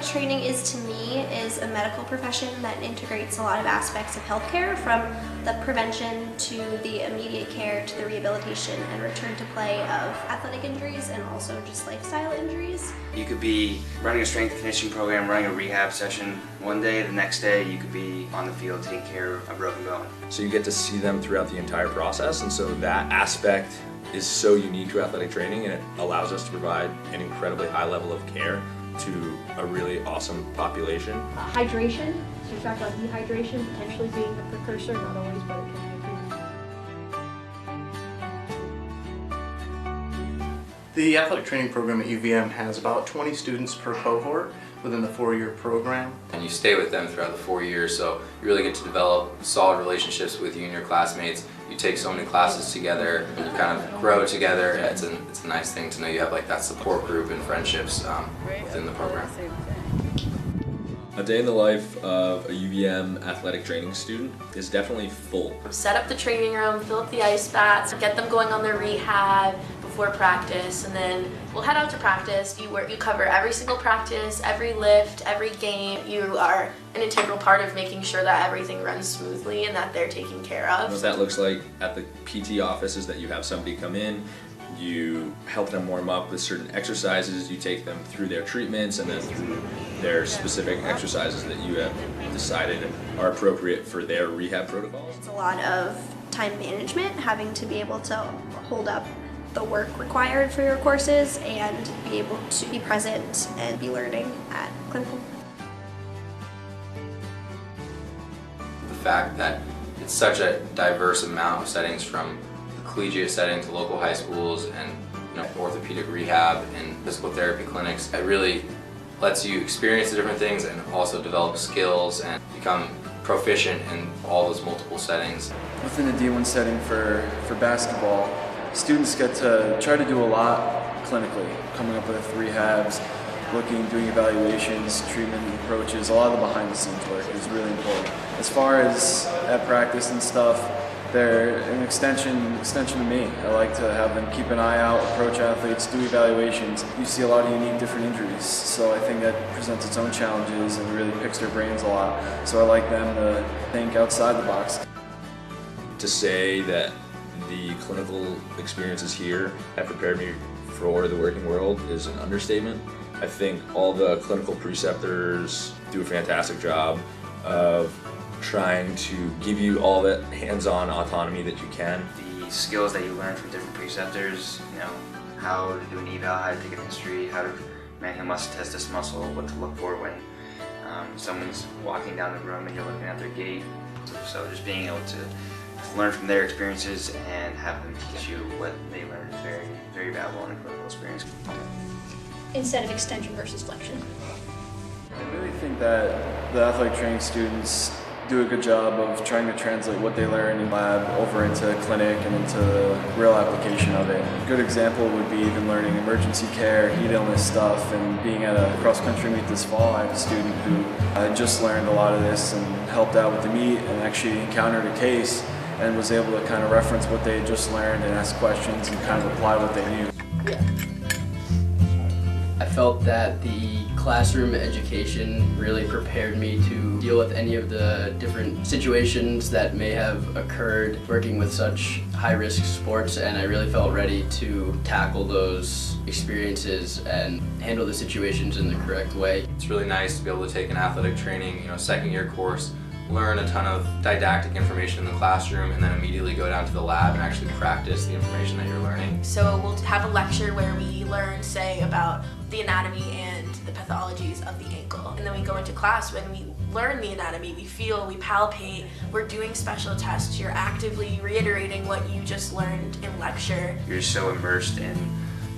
athletic training is to me is a medical profession that integrates a lot of aspects of healthcare, from the prevention to the immediate care to the rehabilitation and return to play of athletic injuries and also just lifestyle injuries. You could be running a strength and conditioning program, running a rehab session one day, the next day you could be on the field taking care of a broken bone. So you get to see them throughout the entire process, and so that aspect is so unique to athletic training, and it allows us to provide an incredibly high level of care to a really awesome population. Hydration, so you talked about dehydration potentially being the precursor, not always, but it can be a precursor. The athletic training program at UVM has about 20 students per cohort within the 4-year program. And you stay with them throughout the 4 years, so you really get to develop solid relationships with you and your classmates. You take so many classes together, and you kind of grow together. It's a nice thing to know you have like that support group and friendships within the program. A day in the life of a UVM athletic training student is definitely full. Set up the training room, fill up the ice baths, get them going on their rehab before practice, and then we'll head out to practice. You cover every single practice, every lift, every game. You are an integral part of making sure that everything runs smoothly and that they're taken care of. What that looks like at the PT office is that you have somebody come in, you help them warm up with certain exercises, you take them through their treatments and then through their specific exercises that you have decided are appropriate for their rehab protocols. It's a lot of time management, having to be able to hold up the work required for your courses and be able to be present and be learning at clinical. The fact that it's such a diverse amount of settings, from the collegiate setting to local high schools and orthopedic rehab and physical therapy clinics, it really lets you experience the different things and also develop skills and become proficient in all those multiple settings. Within the D1 setting for basketball, students get to try to do a lot clinically, coming up with rehabs, doing evaluations, treatment approaches. A lot of the behind the scenes work is really important. As far as at practice and stuff, they're an extension of me. I like to have them keep an eye out, approach athletes, do evaluations. You see a lot of unique different injuries, so I think that presents its own challenges and really picks their brains a lot. So I like them to think outside the box. To say that the clinical experiences here have prepared me for the working world is an understatement. I think all the clinical preceptors do a fantastic job of trying to give you all that hands-on autonomy that you can. The skills that you learn from different preceptors, how to do an eval, how to take a history, how to manual muscle test this muscle, what to look for when someone's walking down the room and you're looking at their gait. So just being able to learn from their experiences and have them teach you what they learned is very, very valuable in a clinical experience. Instead of extension versus flexion. I really think that the athletic training students do a good job of trying to translate what they learn in lab over into clinic and into the real application of it. A good example would be even learning emergency care, heat illness stuff, and being at a cross-country meet this fall. I have a student who just learned a lot of this and helped out with the meet and actually encountered a case and was able to kind of reference what they had just learned and ask questions and kind of apply what they knew. I felt that the classroom education really prepared me to deal with any of the different situations that may have occurred working with such high-risk sports, and I really felt ready to tackle those experiences and handle the situations in the correct way. It's really nice to be able to take an athletic training, second-year course, learn a ton of didactic information in the classroom, and then immediately go down to the lab and actually practice the information that you're learning. So we'll have a lecture where we learn, say, about the anatomy and the pathologies of the ankle. And then we go into class. When we learn the anatomy, we feel, we palpate, we're doing special tests, you're actively reiterating what you just learned in lecture. You're so immersed in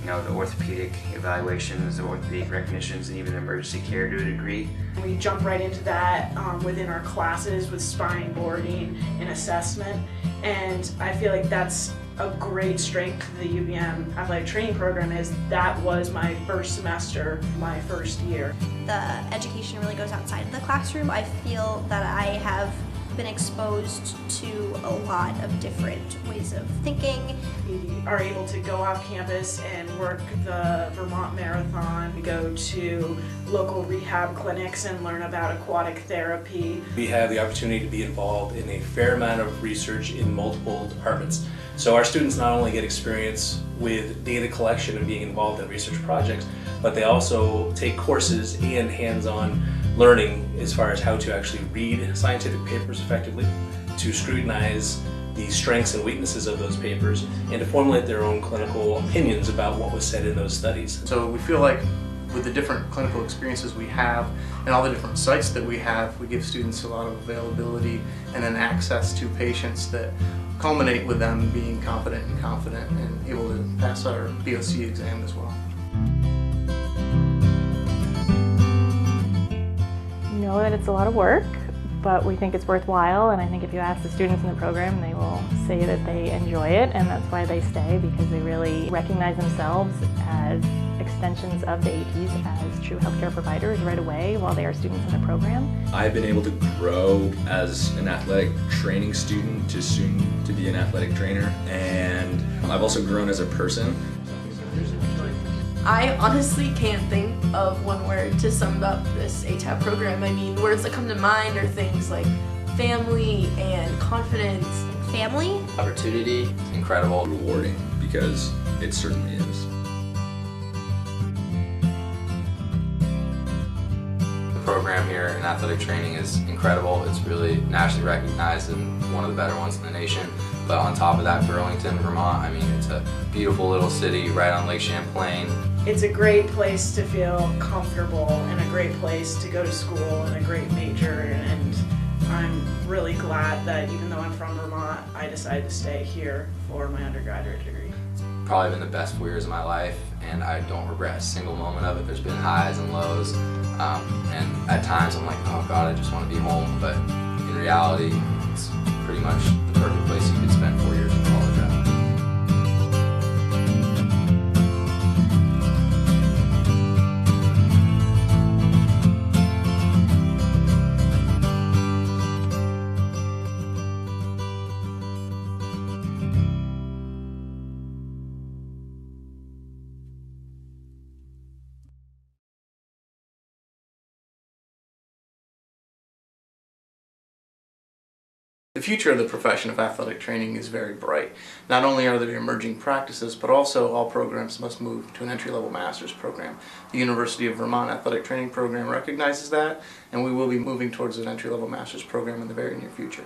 the orthopedic evaluations, the orthopedic recognitions, and even emergency care to a degree. We jump right into that within our classes with spine boarding and assessment, and I feel like that's a great strength of the UVM athletic training program. Is that was my first semester, my first year. The education really goes outside of the classroom. I feel that I have been exposed to a lot of different ways of thinking. We are able to go off campus and work the Vermont Marathon. We go to local rehab clinics and learn about aquatic therapy. We have the opportunity to be involved in a fair amount of research in multiple departments. So our students not only get experience with data collection and being involved in research projects, but they also take courses and hands-on learning as far as how to actually read scientific papers effectively, to scrutinize the strengths and weaknesses of those papers, and to formulate their own clinical opinions about what was said in those studies. So we feel like with the different clinical experiences we have and all the different sites that we have, we give students a lot of availability and then access to patients that culminate with them being confident and able to pass our BOC exam as well. We know that it's a lot of work, but we think it's worthwhile, and I think if you ask the students in the program, they will say that they enjoy it, and that's why they stay, because they really recognize themselves as extensions of the ATs as true healthcare providers right away while they are students in the program. I've been able to grow as an athletic training student to soon to be an athletic trainer, and I've also grown as a person. I honestly can't think of one word to sum up this ATAP program. I mean, words that come to mind are things like family and confidence. Family, Opportunity. Incredible. Rewarding, because it certainly is. The program here in athletic training is incredible. It's really nationally recognized and one of the better ones in the nation. But on top of that, Burlington, Vermont, I mean, it's a beautiful little city right on Lake Champlain. It's a great place to feel comfortable and a great place to go to school and a great major, and I'm really glad that even though I'm from Vermont, I decided to stay here for my undergraduate degree. Probably been the best 4 years of my life, and I don't regret a single moment of it. There's been highs and lows, and at times I'm like, oh God, I just want to be home, but in reality, it's pretty much the perfect place you could spend 4 years of college at. The future of the profession of athletic training is very bright. Not only are there emerging practices, but also all programs must move to an entry-level master's program. The University of Vermont Athletic Training Program recognizes that, and we will be moving towards an entry-level master's program in the very near future.